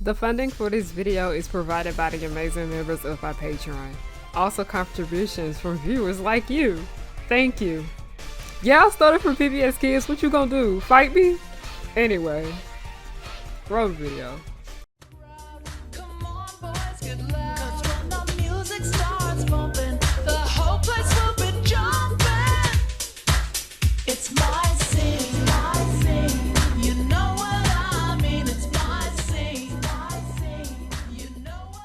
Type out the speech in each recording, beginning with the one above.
The funding for this video is provided by the amazing members of our Patreon. Also contributions from viewers like you. Thank you. Y'all started from PBS Kids, what you gonna do? Fight me? Anyway, roll the video. It's my scene, my scene. You know what I mean. It's my scene, you know what.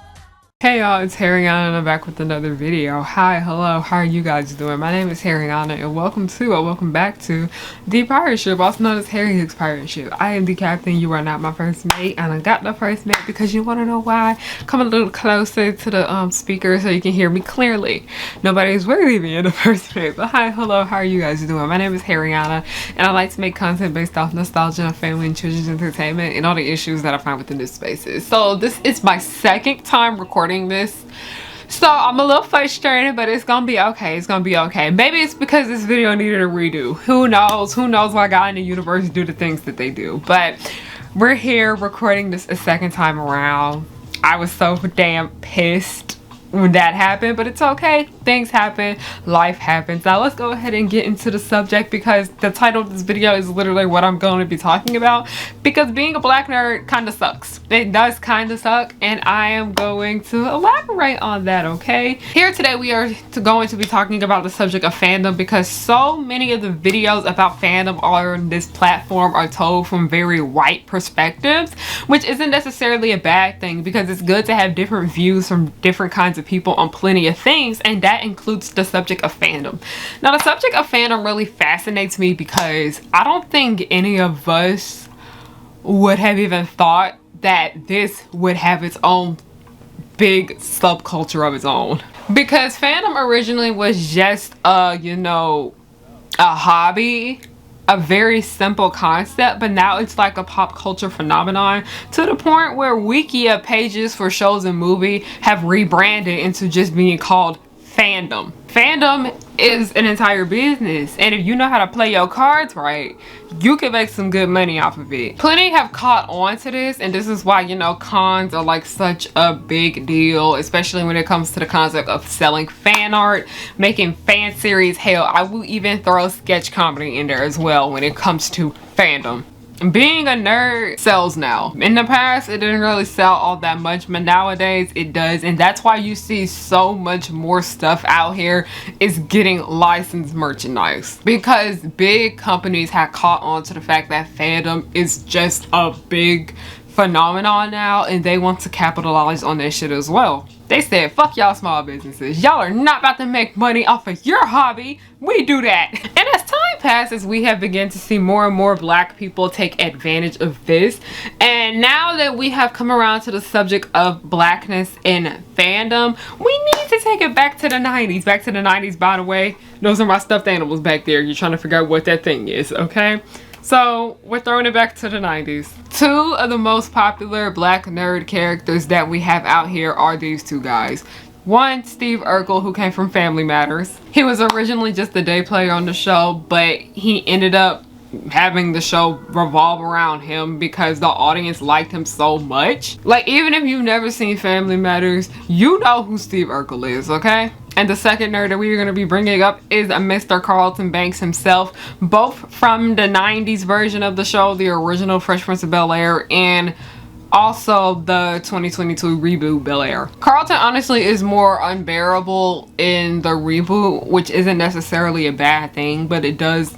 Hey y'all, it's Harriyanna and I'm back with another video. Hi, hello, how are you guys doing? My name is Harriyanna and welcome back to the pirate ship, also known as Harriyannahook's pirate ship. I am the captain, you are not my first mate, and I got the first mate because you want to know why? Come a little closer to the speaker so you can hear me clearly. Nobody's worthy of being the first mate, but hi, hello, how are you guys doing? My name is Harriyanna and I like to make content based off nostalgia, family, and children's entertainment and all the issues that I find within this spaces. So this is my second time recording this, so I'm a little frustrated, but it's gonna be okay. It's gonna be okay. Maybe it's because this video needed a redo. Who knows why God in the universe do the things that they do, but we're here recording this a second time around. I was so damn pissed when that happened, but it's okay. Things happen, life happens. Now let's go ahead and get into the subject, because the title of this video is literally what I'm going to be talking about, because being a black nerd kind of sucks. It does kind of suck, and I am going to elaborate on that. Okay, here today we are going to be talking about the subject of fandom, because so many of the videos about fandom on this platform are told from very white perspectives, which isn't necessarily a bad thing, because it's good to have different views from different kinds of people on plenty of things, and that includes the subject of fandom. Now the subject of fandom really fascinates me, because I don't think any of us would have even thought that this would have its own big subculture of its own, because fandom originally was just a hobby, a very simple concept, but now it's like a pop culture phenomenon, to the point where Wikia pages for shows and movies have rebranded into just being called fandom. Fandom is an entire business, and if you know how to play your cards right, you can make some good money off of it. Plenty have caught on to this, and this is why, cons are like such a big deal, especially when it comes to the concept of selling fan art, making fan series. Hell, I will even throw sketch comedy in there as well when it comes to fandom. Being a nerd sells now. In the past, it didn't really sell all that much, but nowadays it does, and that's why you see so much more stuff out here is getting licensed merchandise, because big companies have caught on to the fact that fandom is just a big phenomenon now, and they want to capitalize on that shit as well. They said, fuck y'all small businesses. Y'all are not about to make money off of your hobby. We do that. And as time passes, we have begun to see more and more black people take advantage of this. And now that we have come around to the subject of blackness in fandom, we need to take it back to the 90s. Back to the 90s, by the way. Those are my stuffed animals back there. You're trying to figure out what that thing is, okay? So we're throwing it back to the 90s. Two of the most popular black nerd characters that we have out here are these two guys. One, Steve Urkel, who came from Family Matters. He was originally just a day player on the show, but he ended up having the show revolve around him because the audience liked him so much. Like, even if you've never seen Family Matters, you know who Steve Urkel is, okay? And the second nerd that we are going to be bringing up is Mr. Carlton Banks himself, both from the 90s version of the show, the original Fresh Prince of Bel-Air, and also the 2022 reboot Bel-Air. Carlton honestly is more unbearable in the reboot, which isn't necessarily a bad thing, but it does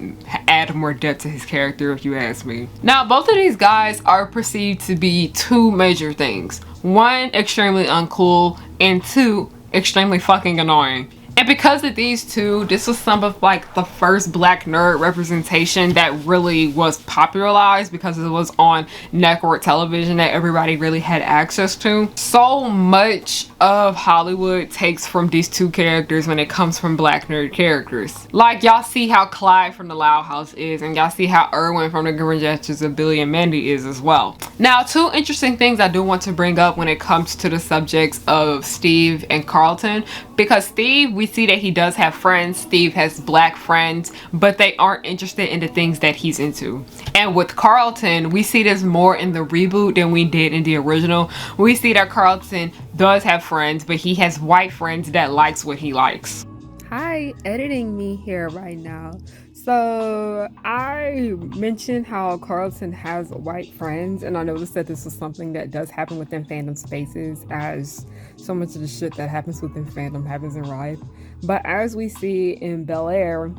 add more depth to his character if you ask me. Now both of these guys are perceived to be two major things. One, extremely uncool, and two, extremely fucking annoying. And because of these two, this was some of like the first black nerd representation that really was popularized, because it was on network television that everybody really had access to. So much of Hollywood takes from these two characters when it comes from black nerd characters. Like, y'all see how Clyde from the Loud House is, and y'all see how Erwin from the Grand Gestures of Billy and Mandy is as well. Now, two interesting things I do want to bring up when it comes to the subjects of Steve and Carlton, because Steve, we we see that he does have friends. Steve has black friends, but they aren't interested in the things that he's into. And with Carlton, we see this more in the reboot than we did in the original. We see that Carlton does have friends, but he has white friends that likes what he likes. Hi, editing me here right now. So I mentioned how Carlton has white friends, and I noticed that this is something that does happen within fandom spaces, as so much of the shit that happens within fandom happens in real life. But as we see in Bel Air,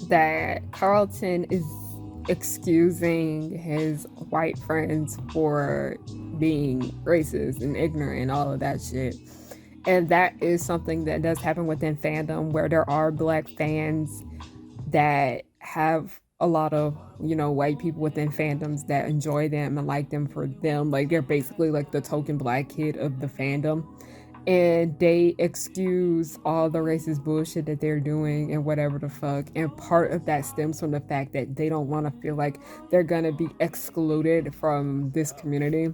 that Carlton is excusing his white friends for being racist and ignorant and all of that shit. And that is something that does happen within fandom, where there are black fans that have a lot of, white people within fandoms that enjoy them and like them for them. Like, they're basically like the token black kid of the fandom. And they excuse all the racist bullshit that they're doing and whatever the fuck. And part of that stems from the fact that they don't want to feel like they're gonna be excluded from this community.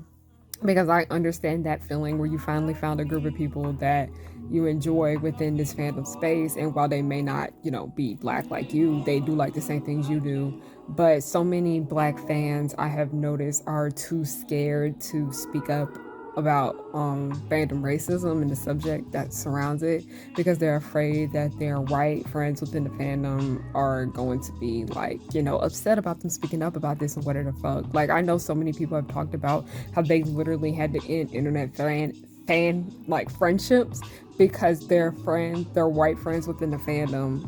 Because I understand that feeling where you finally found a group of people that you enjoy within this fandom space, and while they may not, be black like you, they do like the same things you do. But so many black fans, I have noticed, are too scared to speak up about fandom racism and the subject that surrounds it, because they're afraid that their white friends within the fandom are going to be like, upset about them speaking up about this and whatever the fuck. Like, I know so many people have talked about how they literally had to end internet fan like friendships because their white friends within the fandom,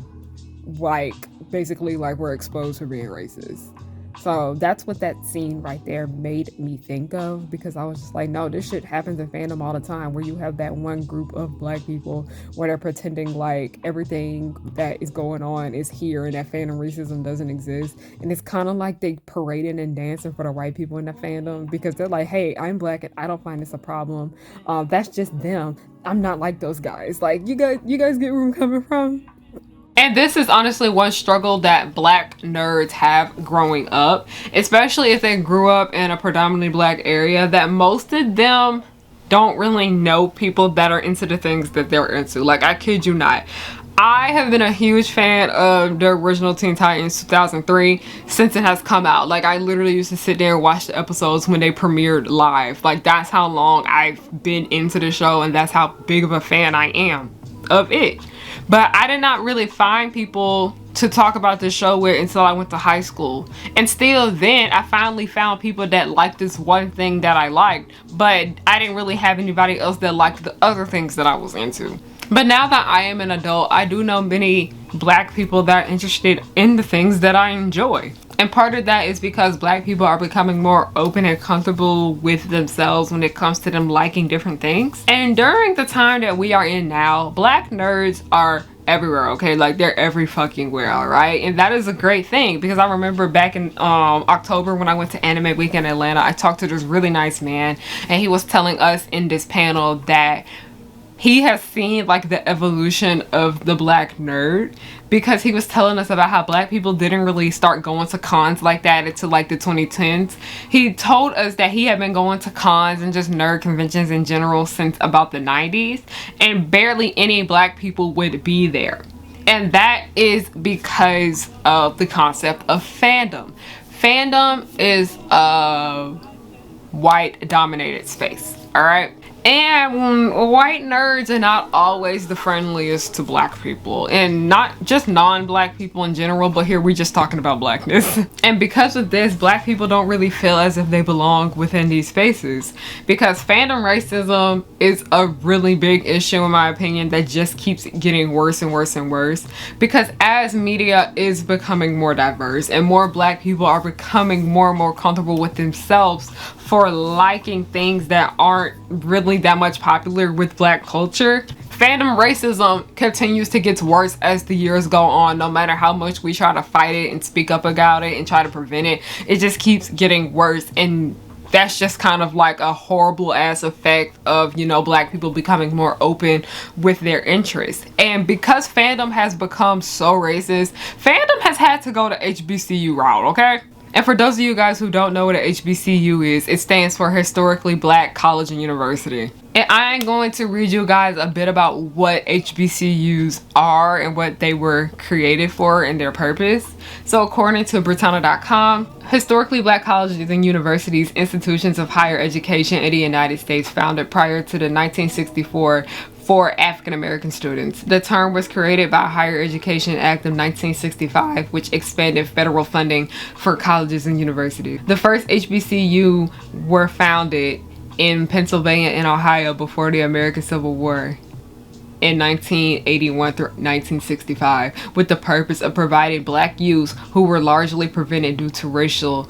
like, basically like were exposed for being racist. So that's what that scene right there made me think of, because I was just like, no, this shit happens in fandom all the time, where you have that one group of black people where they're pretending like everything that is going on is here and that fandom racism doesn't exist. And it's kind of like they parading and dancing for the white people in the fandom, because they're like, hey, I'm black and I don't find this a problem. That's just them. I'm not like those guys. Like, you guys get where I'm coming from? And this is honestly one struggle that black nerds have growing up, especially if they grew up in a predominantly black area, that most of them don't really know people that are into the things that they're into. Like, I kid you not. I have been a huge fan of the original Teen Titans 2003 since it has come out. Like, I literally used to sit there and watch the episodes when they premiered live. Like, that's how long I've been into the show, and that's how big of a fan I am of it. But I did not really find people to talk about this show with until I went to high school. And still then, I finally found people that liked this one thing that I liked, but I didn't really have anybody else that liked the other things that I was into. But now that I am an adult, I do know many black people that are interested in the things that I enjoy. And part of that is because black people are becoming more open and comfortable with themselves when it comes to them liking different things. And during the time that we are in now, black nerds are everywhere, okay? Like, they're every fucking where, all right? And that is a great thing, because I remember back in October when I went to Anime Week in Atlanta, I talked to this really nice man, and he was telling us in this panel that he has seen like the evolution of the black nerd, because he was telling us about how black people didn't really start going to cons like that until like the 2010s. He told us that he had been going to cons and just nerd conventions in general since about the 90s, and barely any black people would be there. And that is because of the concept of fandom. Fandom is a white dominated space, all right? And white nerds are not always the friendliest to black people, and not just non-black people in general, but here we're just talking about blackness. And because of this, black people don't really feel as if they belong within these spaces, because fandom racism is a really big issue in my opinion that just keeps getting worse and worse and worse, because as media is becoming more diverse and more black people are becoming more and more comfortable with themselves for liking things that aren't really that much popular with black culture, fandom racism continues to get worse as the years go on. No matter how much we try to fight it and speak up about it and try to prevent it, it just keeps getting worse. And that's just kind of like a horrible ass effect of, black people becoming more open with their interests. And because fandom has become so racist, fandom has had to go the HBCU route, okay? And for those of you guys who don't know what a HBCU is, it stands for Historically Black College and University. And I am going to read you guys a bit about what HBCUs are and what they were created for and their purpose. So according to Britannia.com, historically black colleges and universities, institutions of higher education in the United States founded prior to the 1964 for African American students. The term was created by Higher Education Act of 1965, which expanded federal funding for colleges and universities. The first HBCU were founded in Pennsylvania and Ohio before the American Civil War in 1981 through 1965, with the purpose of providing black youths who were largely prevented due to racial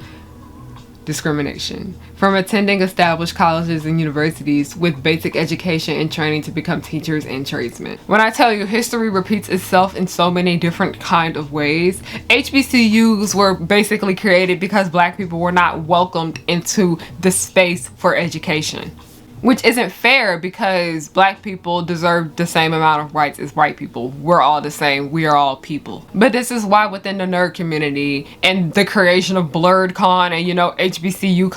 discrimination from attending established colleges and universities with basic education and training to become teachers and tradesmen. When I tell you history repeats itself in so many different kind of ways, HBCUs were basically created because black people were not welcomed into the space for education. Which isn't fair because black people deserve the same amount of rights as white people. We're all the same. We are all people. But this is why within the nerd community and the creation of Blurred Con and, you know, HBCU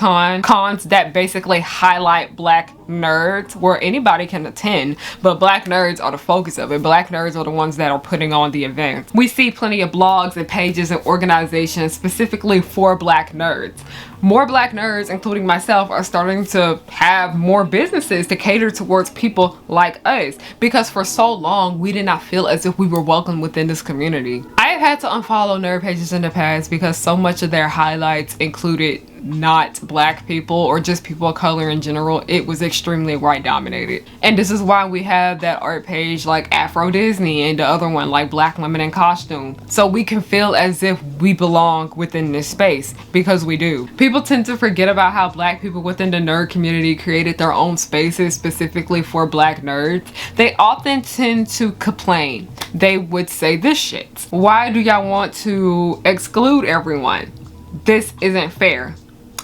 cons that basically highlight black nerds where anybody can attend, but black nerds are the focus of it. Black nerds are the ones that are putting on the events. We see plenty of blogs and pages and organizations specifically for black nerds. More black nerds, including myself, are starting to have more businesses to cater towards people like us because for so long we did not feel as if we were welcome within this community. I have had to unfollow nerd pages in the past because so much of their highlights included not black people or just people of color in general. It was extremely white dominated, and this is why we have that art page like Afro Disney and the other one like Black Women in Costume, so we can feel as if we belong within this space, because we do. People tend to forget about how black people within the nerd community created their own spaces specifically for black nerds. They often tend to complain. They would say this shit: why do y'all want to exclude everyone? This isn't fair.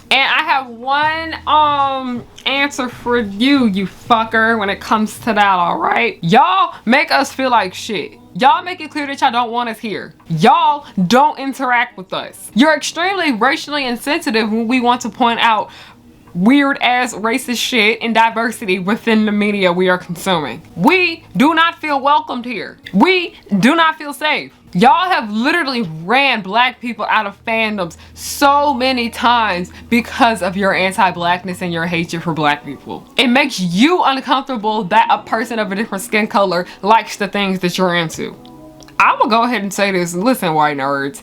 And I have one answer for you fucker, when it comes to that, alright? Y'all make us feel like shit. Y'all make it clear that y'all don't want us here. Y'all don't interact with us. You're extremely racially insensitive when we want to point out weird ass racist shit and diversity within the media we are consuming. We do not feel welcomed here. We do not feel safe. Y'all have literally ran black people out of fandoms so many times because of your anti-blackness and your hatred for black people. It makes you uncomfortable that a person of a different skin color likes the things that you're into. I'm gonna go ahead and say this. Listen, white nerds,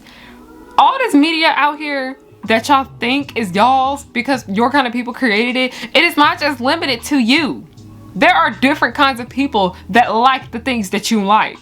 all this media out here that y'all think is y'all's because your kind of people created it, it is not just limited to you. There are different kinds of people that like the things that you like.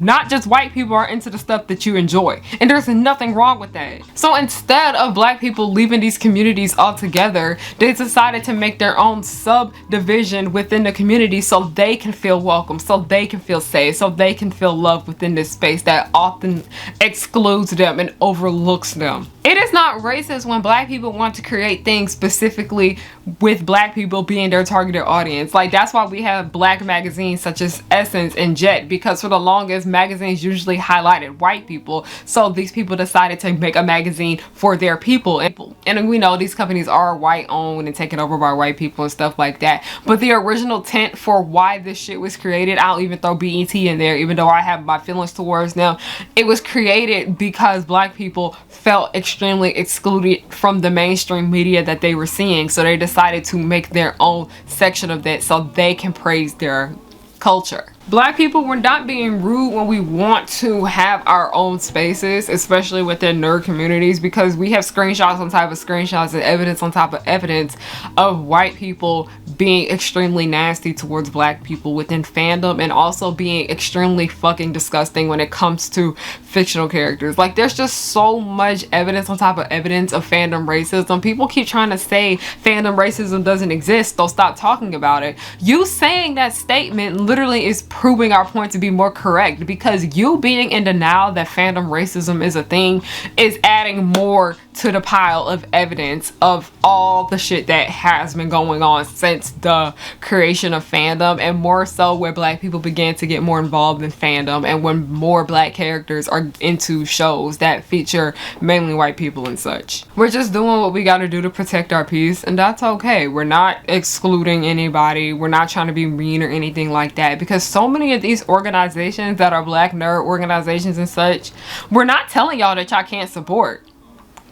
Not just white people are into the stuff that you enjoy, and there's nothing wrong with that. So instead of black people leaving these communities altogether, they decided to make their own subdivision within the community so they can feel welcome, so they can feel safe, so they can feel loved within this space that often excludes them and overlooks them. It is not racist when black people want to create things specifically with black people being their targeted audience. Like, that's why we have black magazines such as Essence and Jet, because for the longest magazines usually highlighted white people, so these people decided to make a magazine for their people. And we know these companies are white owned and taken over by white people and stuff like that, but the original intent for why this shit was created, I'll even throw BET in there even though I have my feelings towards them, it was created because black people felt extremely excluded from the mainstream media that they were seeing, so they decided to make their own section of that so they can praise their culture. Black people, we're not being rude when we want to have our own spaces, especially within nerd communities, because we have screenshots on top of screenshots and evidence on top of evidence of white people being extremely nasty towards black people within fandom, and also being extremely fucking disgusting when it comes to fictional characters. Like, there's just so much evidence on top of evidence of fandom racism. People keep trying to say fandom racism doesn't exist, so stop talking about it. You saying that statement literally is proving our point to be more correct, because you being in denial that fandom racism is a thing is adding more to the pile of evidence of all the shit that has been going on since the creation of fandom, and more so where black people began to get more involved in fandom and when more black characters are into shows that feature mainly white people and such. We're just doing what we gotta do to protect our peace, and that's okay. We're not excluding anybody. We're not trying to be mean or anything like that, because so many of these organizations that are black nerd organizations and such, we're not telling y'all that y'all can't support.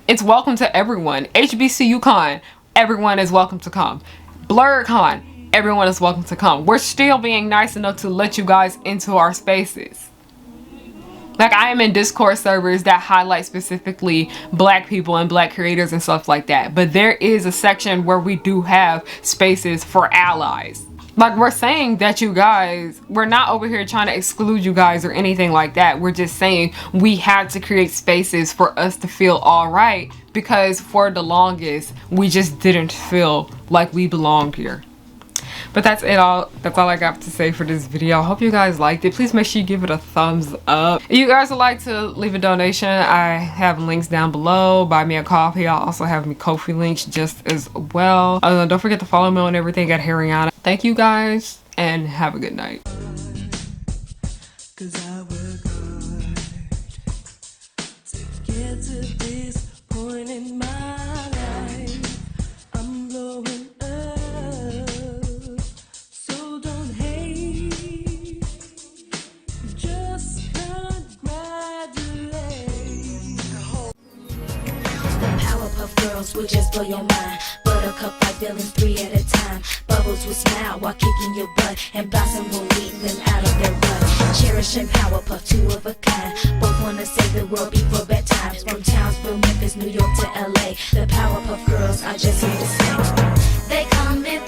It's welcome to everyone. HBCU Con, everyone is welcome to come. Blerd Con, everyone is welcome to come. We're still being nice enough to let you guys into our spaces. Like, I am in Discord servers that highlight specifically black people and black creators and stuff like that, but there is a section where we do have spaces for allies. Like, we're saying that you guys, we're not over here trying to exclude you guys or anything like that. We're just saying we had to create spaces for us to feel all right, because for the longest we just didn't feel like we belonged here. But that's all I got to say for this video. I hope you guys liked it. Please make sure you give it a thumbs up. If you guys would like to leave a donation, I have links down below. Buy me a coffee. I'll also have me Ko-fi links just as well. Don't forget to follow me on everything at Harriyanna. Thank you guys, and have a good night. 'Cause I work hard to get to this point in my life. I'm blowing up, so don't hate, just congratulate. The Powerpuff Girls will just blow your mind. Buttercup like villains 3 at a time. Bubbles will smile while kicking your butt, and Blossom will lead them out of their rut. Cherish and Powerpuff, 2 of a kind. Both wanna save the world before bedtime. From Townsville, Memphis, New York to LA, the Powerpuff Girls are just here to sing. They come in